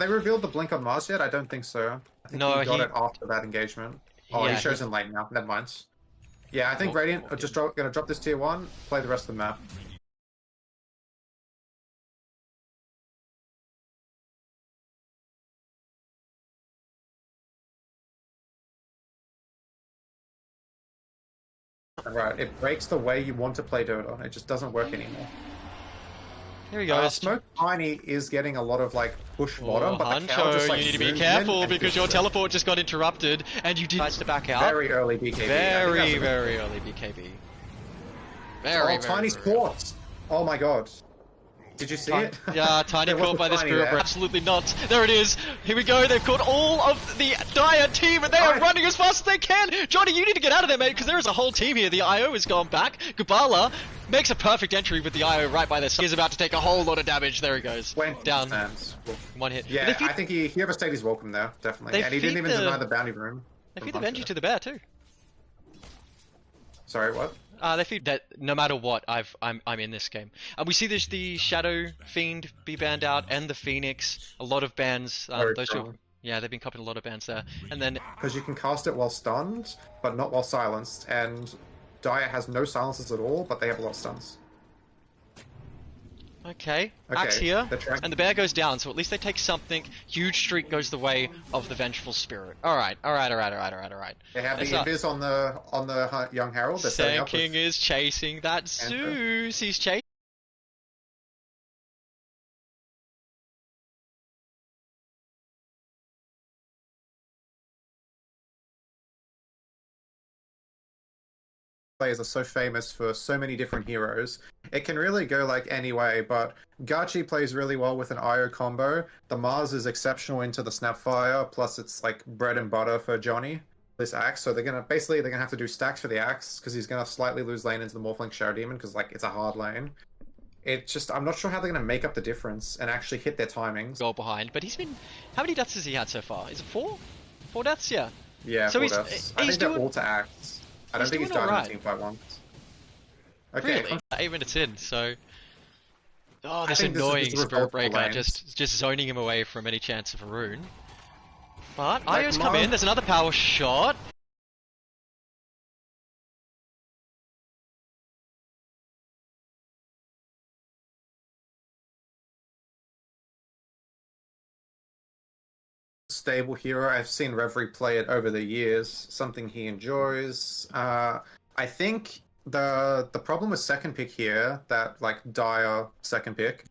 they revealed the blink on Mars yet? I don't think so. I think No, he got it after that engagement. Oh, yeah, he shows in lane now. Never mind. Yeah, I think Radiant are just gonna drop this tier 1, play the rest of the map. Right, it breaks the way you want to play Dota. It just doesn't work anymore. Here we go. Smoke Tiny is getting a lot of like push bottom, but the cow just like you need to be careful because your teleport just got interrupted and you decides to back out. Very early BKB. Very early BKB. Very Tiny sports. Oh my god. Did you see it? Yeah, Tiny caught by the Spirit Breath. Absolutely not. There it is. Here we go. They've caught all of the Dire team and they are running as fast as they can. Johnny, you need to get out of there, mate, because there is a whole team here. The IO has gone back. Gubala makes a perfect entry with the IO right by their side. He's about to take a whole lot of damage. There he goes. Went down. Stands. One hit. Yeah, I think he overstayed his welcome there, definitely. And he didn't even deny the bounty room. They feed the Benji to the bear too. Sorry, what? They feed that no matter what, I'm in this game. We see the Shadow Fiend be banned out and the Phoenix. A lot of bans. Those two, yeah, they've been copying a lot of bans there. And then because you can cast it while stunned, but not while silenced. And Dire has no silences at all, but they have a lot of stuns. Okay, Axe here, and the bear goes down, so at least they take something. Huge streak goes the way of the Vengeful Spirit. Alright. They have the invis on the young Herald. Sand King is chasing that Zeus. He's chasing. Players are so famous for so many different heroes. It can really go like any way, but Gachi plays really well with an IO combo. The Mars is exceptional into the Snapfire, plus it's like bread and butter for Johnny, this Axe. So they're gonna have to do stacks for the Axe, because he's gonna slightly lose lane into the Morphling Shadow Demon, because like it's a hard lane. It just, I'm not sure how they're gonna make up the difference and actually hit their timings. Goal behind, but he's been, how many deaths has he had so far? Is it 4? 4 deaths? Yeah. Yeah, so 4 deaths. I think they're all to Axe. I don't think he's died in the team fight once. Okay. Really? 8 minutes in, so... Oh, this annoying Spirit Breaker, just zoning him away from any chance of a rune. But Io's come in, there's another power shot. Stable hero. I've seen Reverie play it over the years. Something he enjoys. I think the problem with second pick here, that like dire second pick,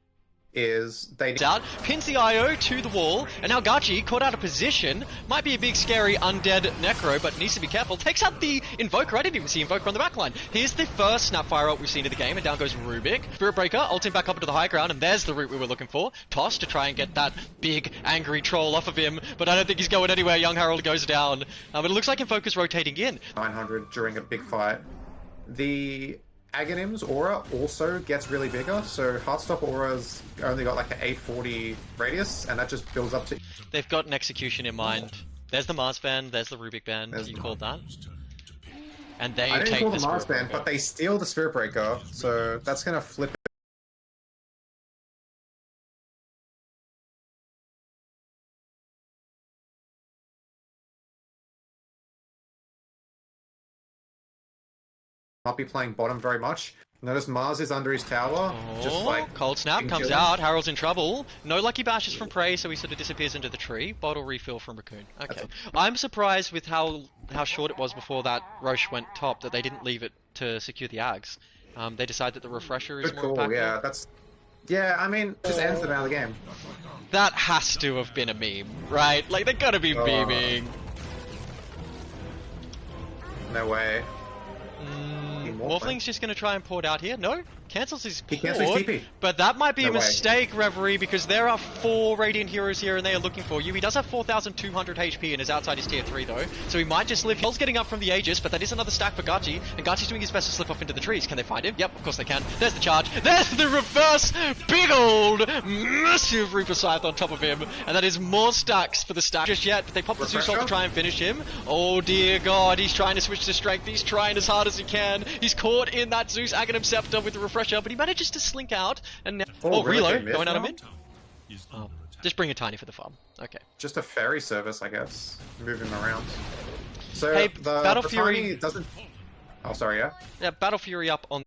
is they out, pins the IO to the wall, and now Gachi, caught out of position, might be a big scary undead Necro, but needs to be careful. Takes out the Invoker. I didn't even see Invoker on the backline. Here's the first Snapfire ult we've seen in the game, and down goes Rubik. Spirit Breaker, ulting back up into the high ground, and there's the route we were looking for. Toss to try and get that big, angry troll off of him, but I don't think he's going anywhere. Young Harold goes down. But it looks like Invoker's rotating in. 900 during a big fight. The Aghanim's aura also gets really bigger, so Heartstop aura's only got like an 840 radius, and that just builds up to... They've got an execution in mind. There's the Mars band, there's the Rubik band, you called that. And they I didn't take call the Mars band, but they steal the Spirit Breaker, so that's gonna flip it. Not be playing bottom very much. Notice Mars is under his tower. Just like Cold Snap comes out. Harold's in trouble. No lucky bashes from Prey, so he sort of disappears into the tree. Bottle refill from Raccoon. Okay. I'm surprised with how short it was before that Roche went top that they didn't leave it to secure the Ags. They decided that the refresher is more impactful. Yeah, that's... Yeah, I mean, just ends them out of the game. That has to have been a meme, right? Like, they gotta be memeing. No way. Morphling's just going to try and port out here. No? Cancels his port, TP. But that might be a mistake, Reverie, because there are 4 Radiant heroes here and they are looking for you. He does have 4,200 HP and is outside his tier 3 though, so he might just live. Hill's getting up from the Aegis, but that is another stack for Gachi, and Gachi's doing his best to slip off into the trees. Can they find him? Yep, of course they can. There's the charge. There's the reverse big old massive Reaper Scythe on top of him, and that is more stacks for the stack. Just yet, they pop the Zeus ult to try and finish him. Oh dear god, he's trying to switch to strength. He's trying as hard as he can. He's caught in that Zeus Aghanim Scepter with the refresher, but he manages to slink out, and now... reload, going out of mid. Just bring a tiny for the farm. Okay. Just a ferry service, I guess. Move him around. So Hey, the Battle the Fury tiny doesn't. Oh, sorry. Yeah. Yeah, Battle Fury up on.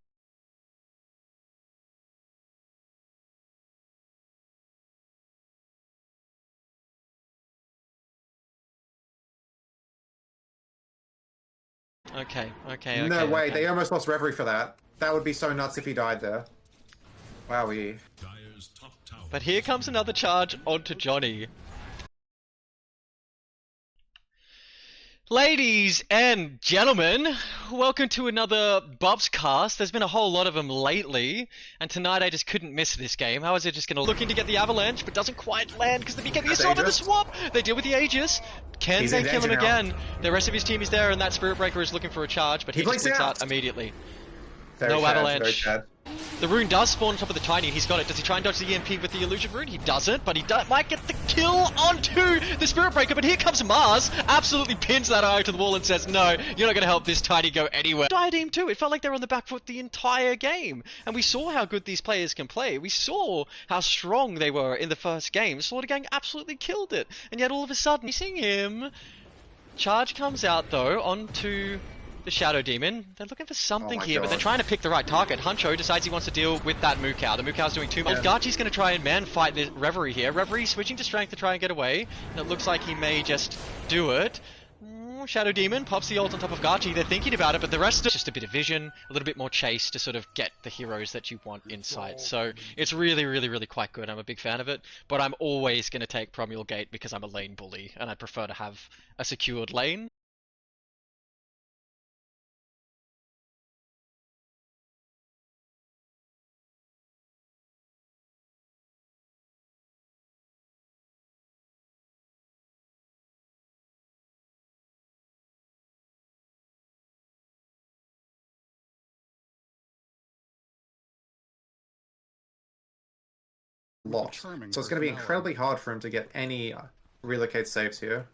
Okay. No way. Okay. They almost lost Reverie for that. That would be so nuts if he died there. Wowie. But here comes another charge onto Johnny. Ladies and gentlemen, welcome to another Bubs cast. There's been a whole lot of them lately, and tonight I just couldn't miss this game. How is it just looking to get the avalanche, but doesn't quite land because the BKB is off in the swamp. They deal with the Aegis. Can they kill him again? The rest of his team is there, and that Spirit Breaker is looking for a charge, but he just clicks out immediately. No avalanche. The rune does spawn on top of the tiny. He's got it. Does he try and dodge the EMP with the illusion rune? He doesn't, but he might get the kill onto the Spirit Breaker. But here comes Mars, absolutely pins that eye to the wall and says, no, you're not going to help this tiny go anywhere. Diadem too. It felt like they were on the back foot the entire game. And we saw how good these players can play. We saw how strong they were in the first game. Slaughter Gang absolutely killed it. And yet all of a sudden, facing him, charge comes out though onto the Shadow Demon. They're looking for something here, but they're trying to pick the right target. Huncho decides he wants to deal with that Mukau. The Mukau's doing too much. Garchi's going to try and man-fight the Reverie here. Reverie switching to Strength to try and get away. And it looks like he may just do it. Shadow Demon pops the ult on top of Garchi. They're thinking about it, but the rest is just a bit of vision, a little bit more chase to sort of get the heroes that you want in sight. So it's really quite good. I'm a big fan of it, but I'm always going to take Promulgate because I'm a lane bully, and I prefer to have a secured lane. Lot. So it's going to be incredibly hard for him to get any relocate saves here.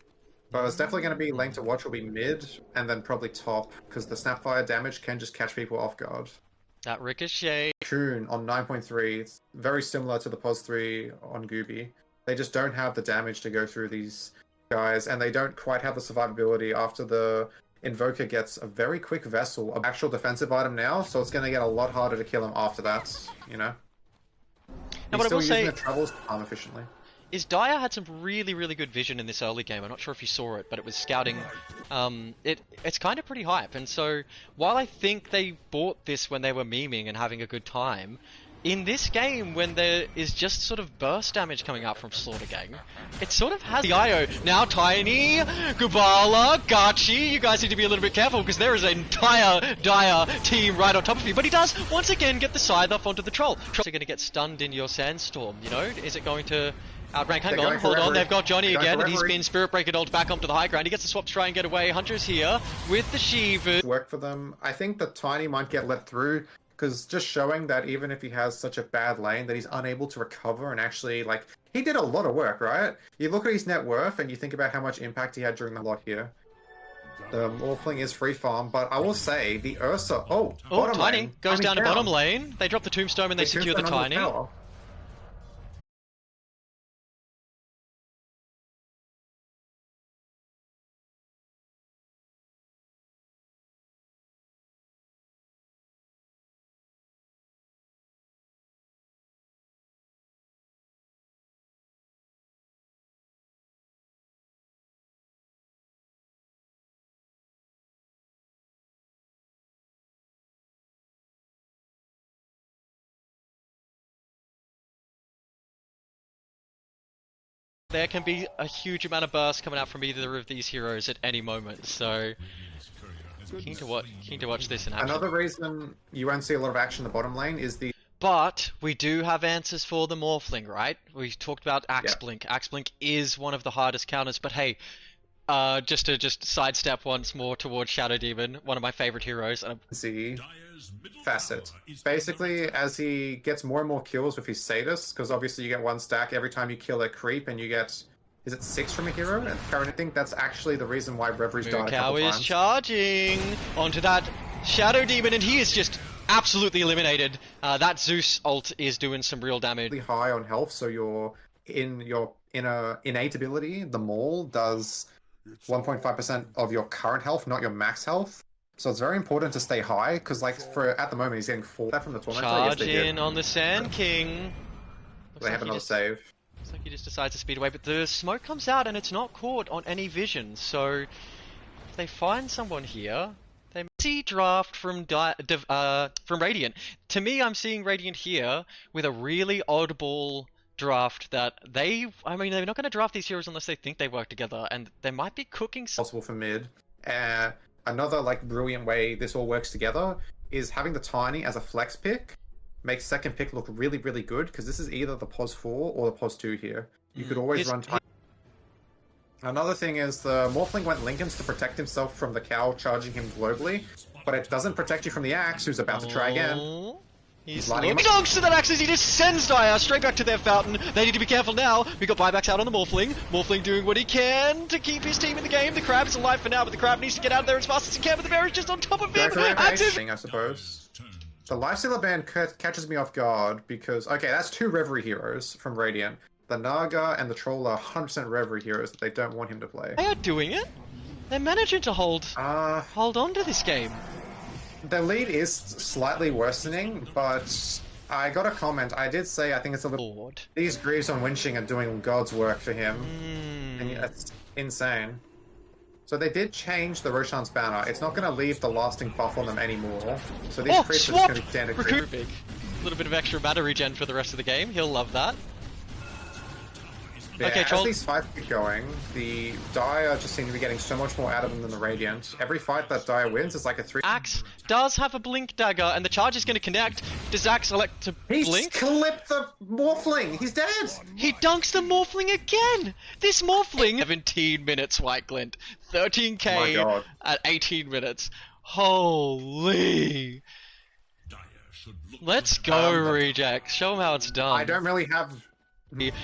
But it's definitely going to be lane to watch will be mid and then probably top because the Snapfire damage can just catch people off guard. That Ricochet. Kun on 9.3, it's very similar to the POS 3 on Gooby. They just don't have the damage to go through these guys, and they don't quite have the survivability after the Invoker gets a very quick Vessel, an actual defensive item now, so it's going to get a lot harder to kill him after that, you know? Now, what I will say, the travels efficiently. Is Dyer had some really good vision in this early game. I'm not sure if you saw it, but it was scouting. It's kind of pretty hype. And so while I think they bought this when they were memeing and having a good time, in this game when there is just sort of burst damage coming out from Slaughter Gang, it sort of has the IO. Now Tiny, Gubala, Garchi, you guys need to be a little bit careful because there is an entire Dyer team right on top of you. But he does once again get the scythe off onto the Troll. Trolls are going to get stunned in your Sandstorm, you know? Is it going to outrank? Hang on, hold on, they've got Johnny again, and he's been Spirit Breaker ult back onto the high ground. He gets the swap to try and get away. Hunter's here with the Shiva. Work for them. I think the Tiny might get let through because just showing that even if he has such a bad lane that he's unable to recover and actually, like, he did a lot of work, right? You look at his net worth and you think about how much impact he had during the lot here. The Morphling is free farm, but I will say the Ursa. Bottom Tiny lane goes down to bottom lane. They drop the Tombstone and they secure the Tiny. There can be a huge amount of burst coming out from either of these heroes at any moment, so keen to watch this in action. Another reason you won't see a lot of action in the bottom lane is the... But we do have answers for the Morphling, right? We talked about Axe Blink. Axe Blink is one of the hardest counters, but hey, just to sidestep once more towards Shadow Demon, one of my favorite heroes. See, facet. Basically, as he gets more and more kills with his Sadist, because obviously you get one stack every time you kill a creep, and you get, is it 6 from a hero? And currently, I think that's actually the reason why Reverie's died a couple times. Mukau is charging onto that Shadow Demon, and he is just absolutely eliminated. That Zeus ult is doing some real damage. High on health, so your in your innate ability, the Maul does 1.5% of your current health, not your max health. So it's very important to stay high, because like for at the moment he's getting 4 that from the Tormentor. Charge Yes, they in did. on the Sand King. They have another save. Looks like he just decides to speed away, but the smoke comes out and it's not caught on any vision. So if they find someone here, they see draft from Radiant. To me, I'm seeing Radiant here with a really oddball draft that they're not going to draft these heroes unless they think they work together, and they might be cooking Possible for mid. Another like brilliant way this all works together is having the Tiny as a flex pick makes second pick look really, really good, because this is either the POS 4 or the POS 2 here. You could always run Tiny. Another thing is the Morphling went Lincolns to protect himself from the cow charging him globally, but it doesn't protect you from the Axe, who's about to try again. He's dogs to that Axe as he just sends Dire straight back to their fountain. They need to be careful now. We got buybacks out on the Morphling. Morphling doing what he can to keep his team in the game. The Crab is alive for now, but the Crab needs to get out of there as fast as he can, but the Bear is just on top of him. I suppose. The Lifestealer ban catches me off guard because, okay, that's 2 Reverie heroes from Radiant. The Naga and the Troll are 100% Reverie heroes that they don't want him to play. They are doing it. They're managing to hold on to this game. The lead is slightly worsening, but I got a comment. I did say I think it's a little... Lord. These Greaves on Winching are doing God's work for him. And it's insane. So they did change the Roshan's banner. It's not going to leave the lasting buff on them anymore. So these creeps are just going to be standard creeps. A little bit of extra mana regen for the rest of the game. He'll love that. Yeah, okay, as these fights keep going, the Dire just seem to be getting so much more out of them than the Radiant. Every fight that Dire wins is like a 3... Axe does have a blink dagger, and the charge is going to connect. Does Axe elect to blink? He's clipped the Morphling! He's dead! He dunks the Morphling again! This Morphling... 17 minutes, White Glint. 13k at 18 minutes. Holy... Let's go, Rejects. Show them how it's done. I don't really have...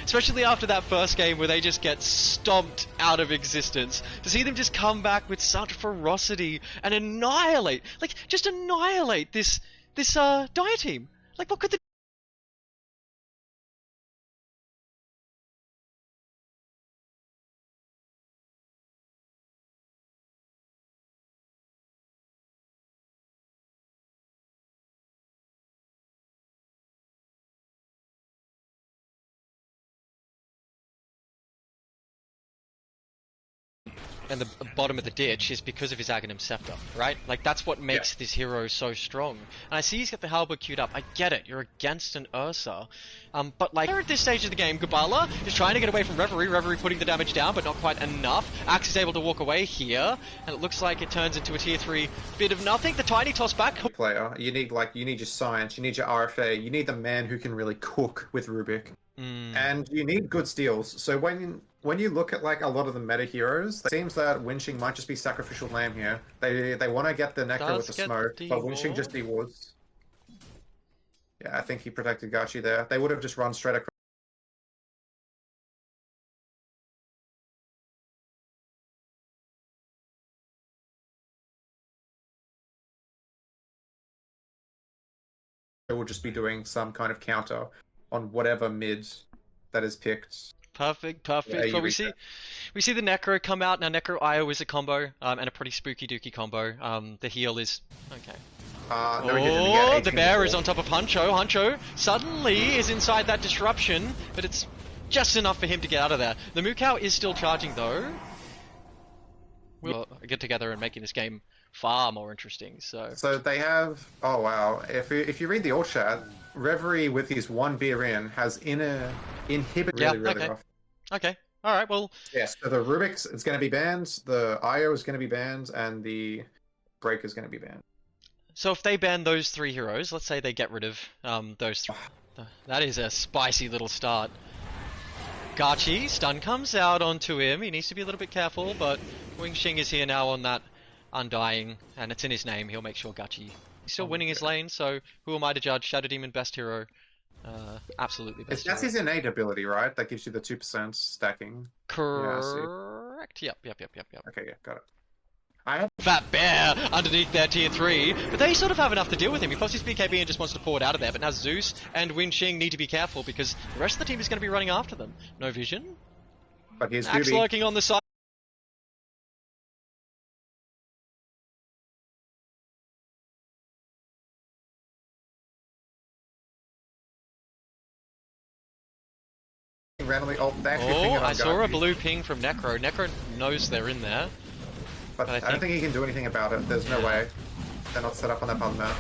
Especially after that first game where they just get stomped out of existence. To see them just come back with such ferocity and annihilate, like, just annihilate this Dire team. Like, what could the... And the bottom of the ditch is because of his Aghanim Scepter, right? Like, that's what makes this hero so strong. And I see he's got the Halberd queued up. I get it, you're against an Ursa. But like, at this stage of the game, Gabala is trying to get away from Reverie. Reverie putting the damage down, but not quite enough. Axe is able to walk away here, and it looks like it turns into a tier 3 bit of nothing. The tiny toss back. Player, you need your science, you need your RFA, you need the man who can really cook with Rubik. And you need good steals. So when you look at like a lot of the meta heroes, it seems that Winching might just be sacrificial lamb here. They want to get the Necro with the smoke, but Winching just dewards. Yeah, I think he protected Gachi there. They would have just run straight across. They will just be doing some kind of counter on whatever mid that is picked. Perfect. Yeah, well, we see the Necro come out. Now, Necro IO is a combo, and a pretty spooky dookie combo. The heal is... okay. No, the Bear is on top of Huncho. Huncho suddenly is inside that disruption, but it's just enough for him to get out of there. The Mukau is still charging, though. We'll get together and making this game far more interesting. So they have... oh, wow. If you read the alt chat, Reverie with his 1 beer in has inhibit really rough. Okay. Alright, well... yes, so the Rubik's is going to be banned, the IO is going to be banned, and the Break is going to be banned. So if they ban those 3 heroes, let's say they get rid of those 3... that is a spicy little start. Gachi, stun comes out onto him, he needs to be a little bit careful, but Wingxing is here now on that Undying, and it's in his name, he'll make sure Gachi... he's still winning his lane, so who am I to judge? Shadow Demon, best hero. Absolutely best That's his innate ability, right? That gives you the 2% stacking. Correct. Yeah, yep. Okay, yeah, got it. I Fat Bear underneath their tier 3, but they sort of have enough to deal with him. He pops his BKB and just wants to pour it out of there, but now Zeus and Winxing need to be careful because the rest of the team is going to be running after them. No vision. But here's Axe Gooby. lurking on the side. Randomly, they actually ping it on I saw Gachi. a blue ping from Necro. Necro knows they're in there. But I don't think he can do anything about it. There's no way. They're not set up on that part of the map.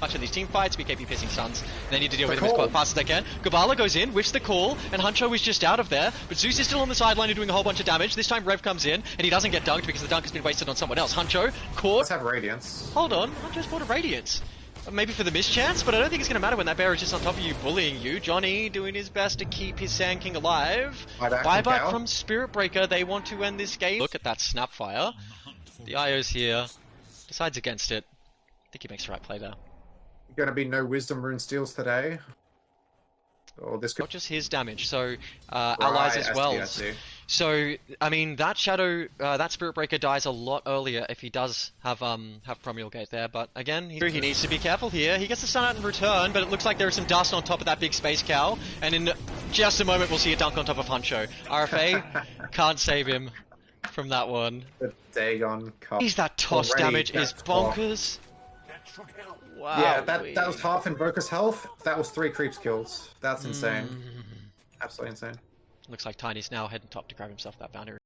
Much of these team fights, BKB pissing stuns. They need to deal with him as fast as they can. Gabala goes in, whiffs the call, and Huncho is just out of there. But Zeus is still on the sideline and doing a whole bunch of damage. This time Rev comes in, and he doesn't get dunked because the dunk has been wasted on someone else. Huncho, caught. Let's have Radiance. Hold on, Huncho's bought a Radiance. Maybe for the mischance, but I don't think it's going to matter when that bear is just on top of you bullying you. Johnny doing his best to keep his Sand King alive. Buyback from Spirit Breaker, they want to end this game. Look at that Snapfire. The IO's here, decides against it. I think he makes the right play there. Going to be no Wisdom Rune steals today. Or this could... Not just his damage, so allies as well. I see. So I mean that Shadow, that Spirit Breaker dies a lot earlier if he does have Promulgate there. But again, he needs to be careful here. He gets the stun out in return, but it looks like there is some dust on top of that big space cow. And in just a moment, we'll see a dunk on top of Huncho. RFA can't save him from that one. The Dagon Cup. Jeez, that toss damage is bonkers. Wow. Yeah, that was half Invoker's health. That was 3 creeps kills. That's insane. Absolutely insane. Looks like Tiny's now heading top to grab himself that boundary.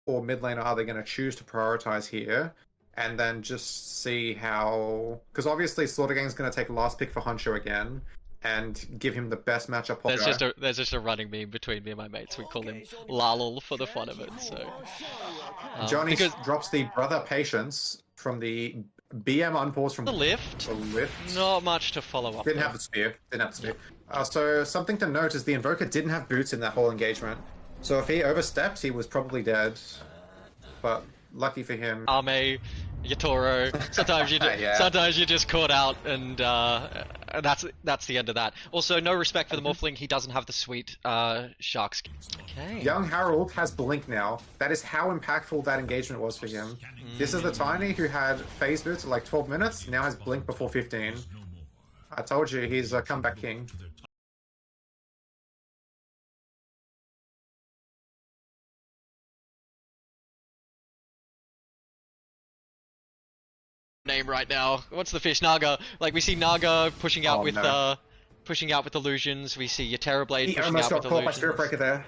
Or mid laner are they going to choose to prioritize here? And then just see how... Because obviously Slaughter Gang's going to take last pick for Huncho again and give him the best matchup possible. There's just a running meme between me and my mates. We call him Lalul for the fun of it. So Johnny drops the Brother Patience from the BM unpause from the lift. The lift. Not much to follow up. Didn't have the spear. So something to note is the Invoker didn't have boots in that whole engagement. So if he overstepped, he was probably dead. But lucky for him. Ame, Yatoro. Sometimes you sometimes you're just caught out, and that's the end of that. Also, no respect for the Morphling. He doesn't have the sweet shark skin. Okay. Young Harold has Blink now. That is how impactful that engagement was for him. This is the Tiny who had phase boots at like 12 minutes. Now has Blink before 15. I told you he's a comeback king. Name right now. What's the fish? Naga. Like we see Naga pushing out pushing out with illusions. We see Terrorblade pushing out with illusions. He almost got caught by Spirit Breaker there.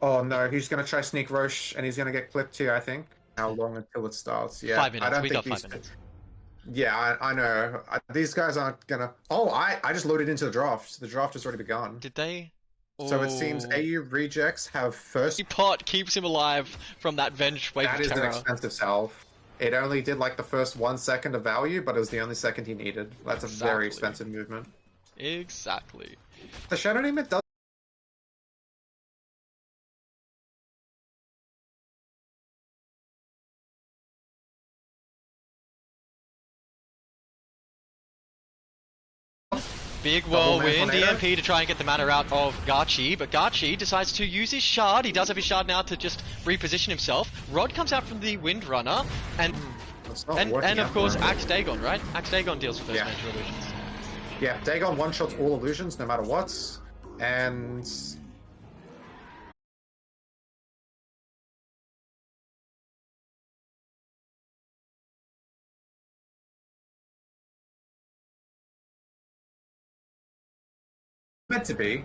Oh no, he's gonna try sneak Roche and he's gonna get clipped too, I think. How long until it starts? Yeah, 5 minutes. I don't We think got 5 minutes. Yeah, I know. These guys aren't gonna. Oh, I just loaded into the draft. The draft has already begun. Did they? So it seems AU rejects have first. Pot keeps him alive from that Venge wave That of is an terror. expensive salve. It only did like the first 1 second of value, but it was the only second he needed. That's a very expensive movement. Exactly. The Shadow Demon does. Big whirlwind, EMP to try and get the mana out of Gachi, but Gachi decides to use his shard. He does have his shard now to just reposition himself. Rod comes out from the Windrunner, and of course Axe Dagon, right? Axe Dagon deals with those major illusions. Yeah, Dagon one-shots all illusions, no matter what, and... meant to be.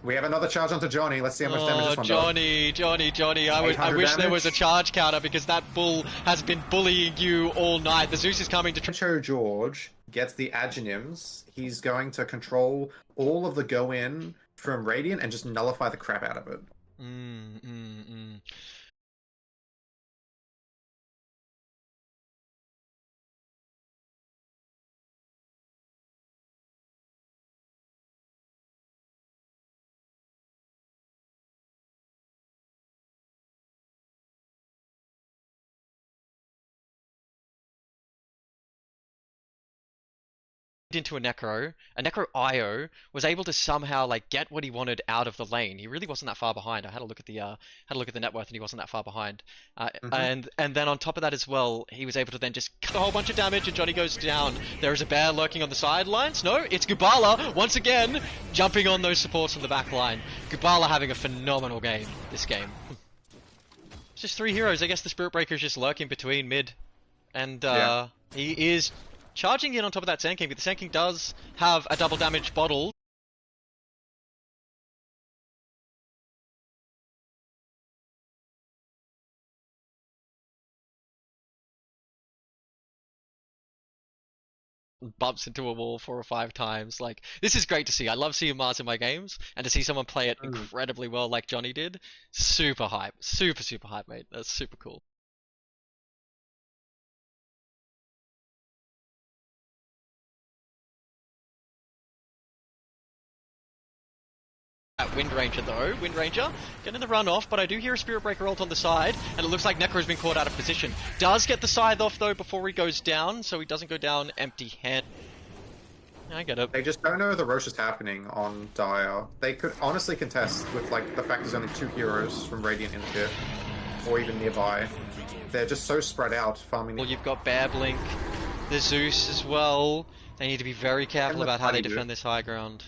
We have another charge onto Johnny. Let's see how much damage this one does. Johnny. I wish there was a charge counter because that bull has been bullying you all night. The Zeus is coming to... Huncho George gets the Agonyms. He's going to control all of the go-in from Radiant and just nullify the crap out of it. into a Necro IO was able to somehow like get what he wanted out of the lane. He really wasn't that far behind. I had a look at the net worth and he wasn't that far behind. And then on top of that as well, he was able to then just cut a whole bunch of damage and Johnny goes down. There is a bear lurking on the sidelines. No, it's Gubala once again jumping on those supports from the back line. Gubala having a phenomenal game this game. It's just 3 heroes. I guess the Spirit Breaker is just lurking between mid, and he is charging in on top of that Sand King, but the Sand King does have a double damage bottle. Bumps into a wall 4 or 5 times. Like, this is great to see. I love seeing Mars in my games, and to see someone play it incredibly well like Johnny did, super hype. Super hype, mate. That's super cool. Wind Ranger though. Wind Ranger getting the run off, but I do hear a Spirit Breaker ult on the side, and it looks like Necro's been caught out of position. Does get the scythe off though before he goes down, so he doesn't go down empty-handed. I get it. They just don't know the Roche is happening on Dire. They could honestly contest with like the fact there's only 2 heroes from Radiant in here, or even nearby. They're just so spread out farming. Well, you've got Bear Blink, the Zeus as well. They need to be very careful about how they defend this high ground.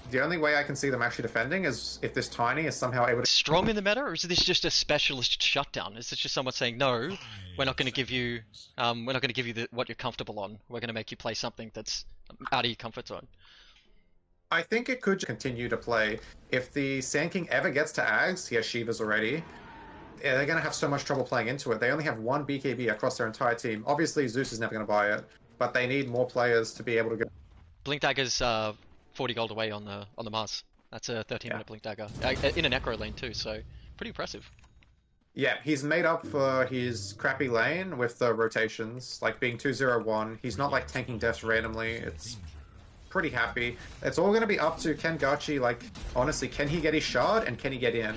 The only way I can see them actually defending is if this Tiny is somehow able to... Strong in the meta, or is this just a specialist shutdown? Is this just someone saying, no, we're not going to give you, what you're comfortable on. We're going to make you play something that's out of your comfort zone. I think it could continue to play. If the Sand King ever gets to Ags, he has Shivas already, they're going to have so much trouble playing into it. They only have 1 BKB across their entire team. Obviously, Zeus is never going to buy it, but they need more players to be able to go... Blink Dagger's 40 gold away on the Mars. That's a 13-minute Blink Dagger. In a Necro lane too, so pretty impressive. Yeah, he's made up for his crappy lane with the rotations, like being 2-0-1. He's not like tanking deaths randomly. It's pretty happy. It's all going to be up to Ken Gachi, like, honestly, can he get his shard and can he get in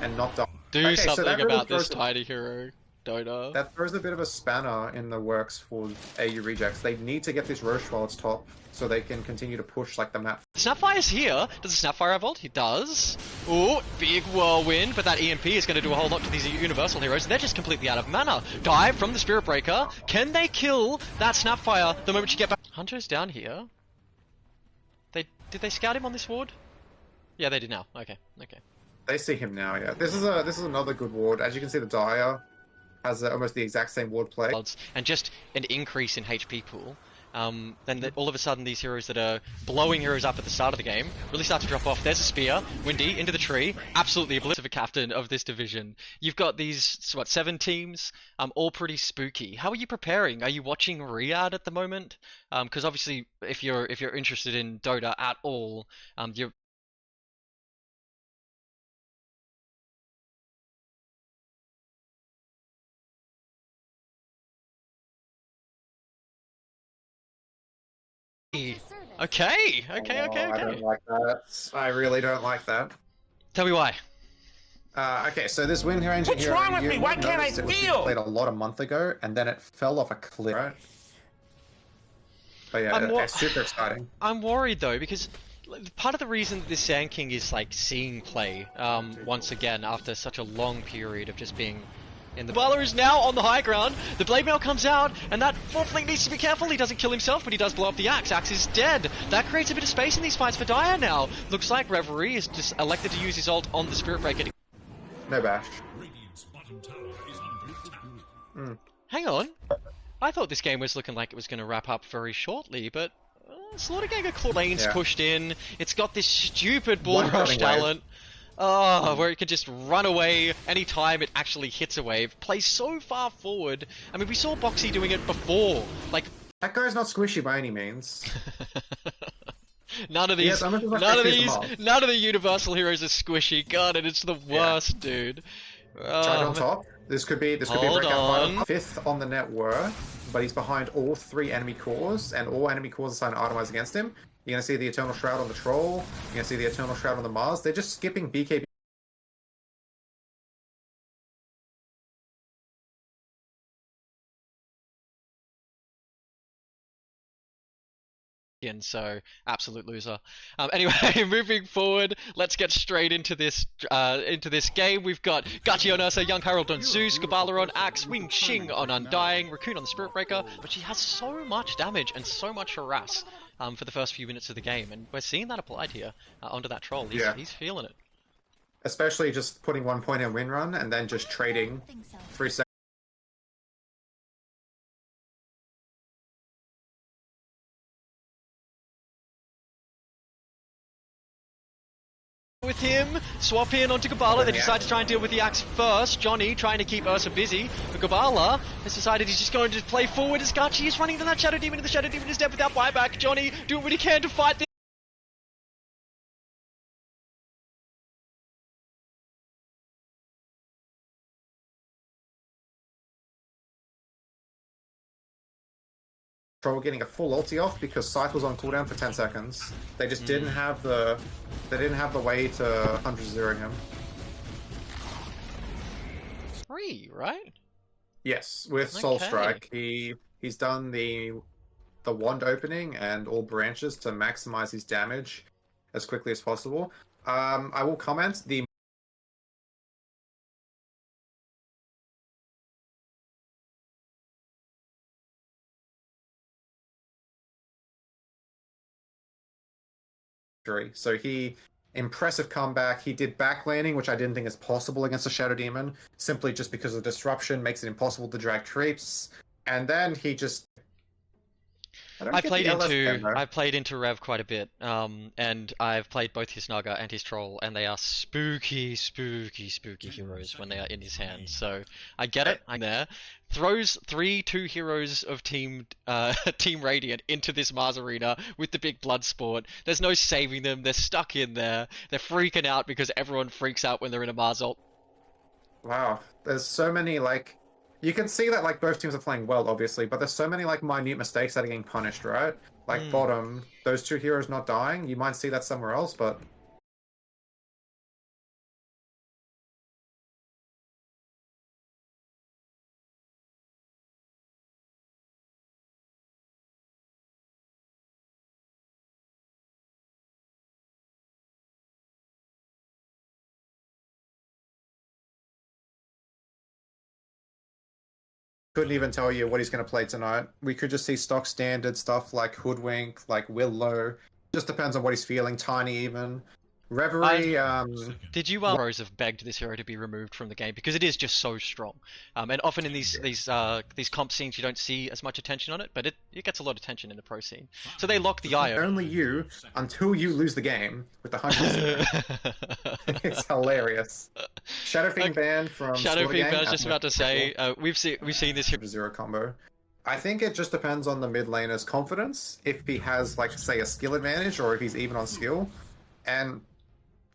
and not die? Do something about this tiny hero, Dota. That throws a bit of a spanner in the works for AU Rejects. They need to get this Roche while it's top, so they can continue to push like the map. Snapfire's here. Does the Snapfire have ult? He does. Ooh, big whirlwind, but that EMP is going to do a whole lot to these Universal heroes. They're just completely out of mana. Dive from the Spirit Breaker. Can they kill that Snapfire the moment you get back? Hunter's down here. Did they scout him on this ward? Yeah, they did now. Okay. They see him now, yeah. This is another good ward. As you can see, the Dire has almost the exact same ward play. And just an increase in HP pool. Then all of a sudden these heroes that are blowing heroes up at the start of the game really start to drop off. There's a spear, Windy, into the tree, absolutely a blitz of a captain of this division. You've got these, 7 teams, all pretty spooky. How are you preparing? Are you watching Riyadh at the moment? Because obviously if you're interested in Dota at all, you're Okay. I don't like that. I really don't like that. Tell me why. Okay, so this Wind Ranger What's wrong with me? Why can't I feel? Played a lot a month ago, and then it fell off a cliff. Right? But yeah, it's super exciting. I'm worried though, because part of the reason that this Sand King is like seeing play once again after such a long period of just being in the Baller is now on the high ground. The Blade Mail comes out, and that 4th link needs to be careful. He doesn't kill himself, but he does blow up the Axe. Axe is dead. That creates a bit of space in these fights for Dire now. Looks like Reverie is just elected to use his ult on the Spirit Breaker. No bash. Hang on. I thought this game was looking like it was going to wrap up very shortly, but Slaughtergang lanes pushed in. It's got this stupid Bull Rush talent. Where it can just run away anytime it actually hits a wave. Plays so far forward. I mean, we saw Boxy doing it before. Like, that guy's not squishy by any means. None of these, none of the Universal heroes are squishy. God, and it's the worst, dude. Charge on top. This could be a breakout fight. 5th on the net worth, but he's behind all 3 enemy cores, and all enemy cores are starting to itemize against him. You're going to see the Eternal Shroud on the Troll. You're going to see the Eternal Shroud on the Mars. They're just skipping BKB. skin, so absolute loser. Anyway, moving forward, let's get straight into this game. We've got Gachi on Ursa, Young Harold on Zeus, Gabala on Axe, Wing Xing on Undying, Raccoon on the Spirit Breaker, but she has so much damage and so much harass for the first few minutes of the game, and we're seeing that applied here onto that troll. He's feeling it. Especially just putting 1 point in win run and then just trading 3 seconds. With him, swap in onto Gabala, they decide to try and deal with the Axe first. Johnny trying to keep Ursa busy, but Gabala has decided he's just going to play forward as Gachi is running into that Shadow Demon, and the Shadow Demon is dead without buyback. Johnny doing what he can to fight this. Troll getting a full ulti off because Scythe was on cooldown for 10 seconds. They just didn't have the way to 100-0 him. 3, right? Yes, with Soul Strike, he's done the wand opening and all branches to maximize his damage as quickly as possible. I will comment the So impressive comeback. He did back landing, which I didn't think is possible against a Shadow Demon, simply just because of disruption makes it impossible to drag creeps. And then he just... I played into Rev quite a bit, and I've played both his Naga and his Troll, and they are spooky heroes when they are in his hands. So I get it. I'm there. Throws 2 heroes of Team Radiant into this Mars arena with the big blood sport. There's no saving them. They're stuck in there. They're freaking out because everyone freaks out when they're in a Mars ult. Wow, there's so many you can see that both teams are playing well, obviously, but there's so many minute mistakes that are getting punished, right? Bottom, those 2 heroes not dying, you might see that somewhere else, but... Couldn't even tell you what he's going to play tonight. We could just see stock standard stuff like Hoodwink, like Willow. Just depends on what he's feeling. Tiny even. Reverie, Did you heroes have begged this hero to be removed from the game because it is just so strong, and often in these comp scenes you don't see as much attention on it, but it gets a lot of attention in the pro scene. So they lock the IO. Only you until you lose the game with the 100. It's hilarious. Shadow Fiend ban from Shadow Fiend ban. I was just about to say we've seen this 0 combo. I think it just depends on the mid laner's confidence. If he has say a skill advantage or if he's even on skill, and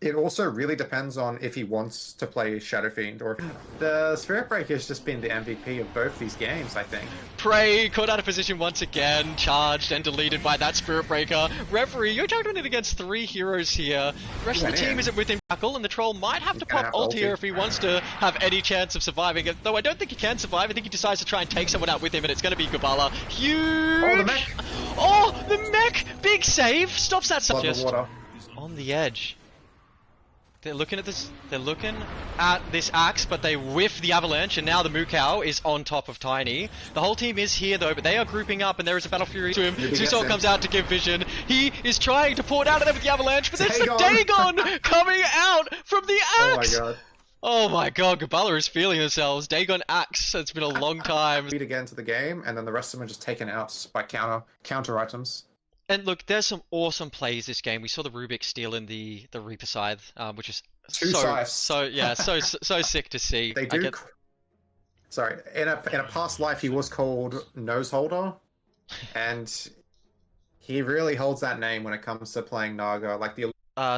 it also really depends on if he wants to play Shadow Fiend or if... The Spirit Breaker has just been the MVP of both these games, I think. Prey caught out of position once again, charged and deleted by that Spirit Breaker. Reverie, you're juggling it against 3 heroes here. The rest of the team isn't within tackle, and the Troll might have to pop ult here if he wants to have any chance of surviving it. Though I don't think he can survive. I think he decides to try and take someone out with him, and it's going to be Gabala. Huge! Oh, the mech! Oh, the mech! Big save! Stops that just water. On the edge. They're looking at this. They're looking at this axe, but they whiff the avalanche, and now the Mukau is on top of Tiny. The whole team is here though, but they are grouping up, and there is a Battle Fury to him. Zusol comes out to give vision. He is trying to pour down at them with the avalanche, but there's the Dagon coming out from the axe. Oh my god. Oh my god, Gabala is feeling themselves. Dagon axe. It's been a long time. Beat again to the game, and then the rest of them are just taken out by counter items. And look, there's some awesome plays this game. We saw the Rubik stealing the Reaper Scythe, which is so sick to see. They do. Sorry, in a past life he was called Noseholder, and he really holds that name when it comes to playing Naga.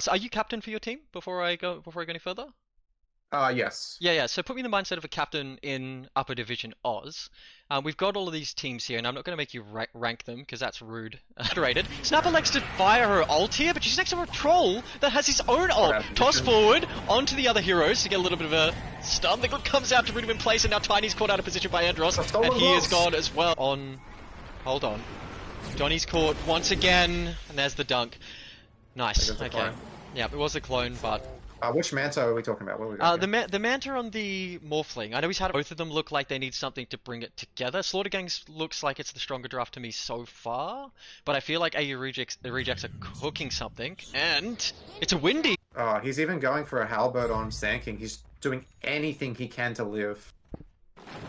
So are you captain for your team? Before I go any further. Yes. Yeah. So put me in the mindset of a captain in Upper Division Oz. We've got all of these teams here, and I'm not going to make you rank them because that's rude. Underrated. Snapper likes to fire her ult here, but she's next to a Troll that has his own ult. Toss forward onto the other heroes to get a little bit of a stun. The good comes out to root him in place, and now Tiny's caught out of position by Andros, and he is gone as well. Hold on. Johnny's caught once again, and there's the dunk. Nice. Okay. Clone. Yeah, it was a clone, but which Manta are we talking about? What are we talking the Manta on the Morphling. I know he's had both of them look like they need something to bring it together. Slaughter Gangs looks like it's the stronger draft to me so far, but I feel like AU the rejects are cooking something, and it's a Windy. Oh, he's even going for a halberd on Sand King. He's doing anything he can to live.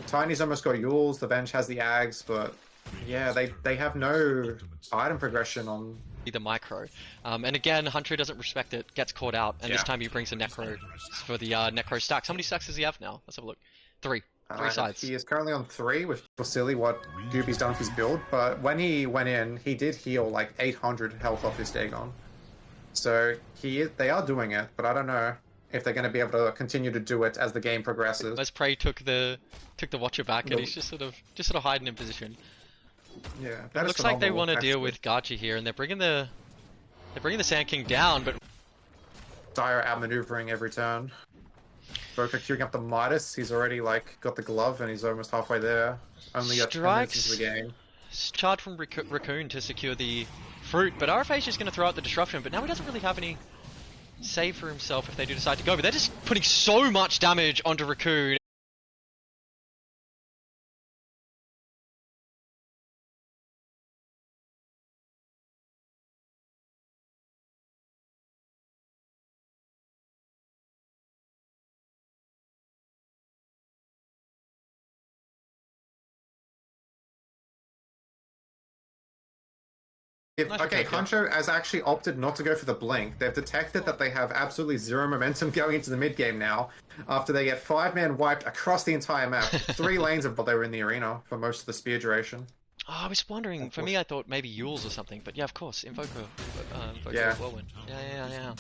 Tiny's almost got Yules. The bench has the Ags, but yeah, they have no item progression on the micro. And again, Hunter doesn't respect it, gets caught out, and this time he brings a Necro for the Necro stack. How many stacks does he have now? Let's have a look. Three sides. He is currently on 3, which is silly what Goopy's done with his build, but when he went in, he did heal like 800 health off his Dagon. So they are doing it, but I don't know if they're going to be able to continue to do it as the game progresses. As Prey took the Watcher back, and he's just sort of hiding in position. Yeah, it looks like they want to deal with Gachi here, and they're bringing the Sand King down, but Dire outmaneuvering every turn. Boka queuing up the Midas. He's already like got the glove, and he's almost halfway there. Only got 10 minutes into the game. Charge from Raccoon to secure the fruit, but RFA is just going to throw out the disruption. But now he doesn't really have any save for himself if they do decide to go. But they're just putting so much damage onto Raccoon. Okay, Hunter has actually opted not to go for the blink. They've detected that they have absolutely zero momentum going into the mid game now, after they get 5-man wiped across the entire map. 3 lanes of what they were in the arena for most of the spear duration. Oh, I was wondering. For me, I thought maybe Yules or something, but yeah, of course, Invoker yeah. Whirlwind. Yeah.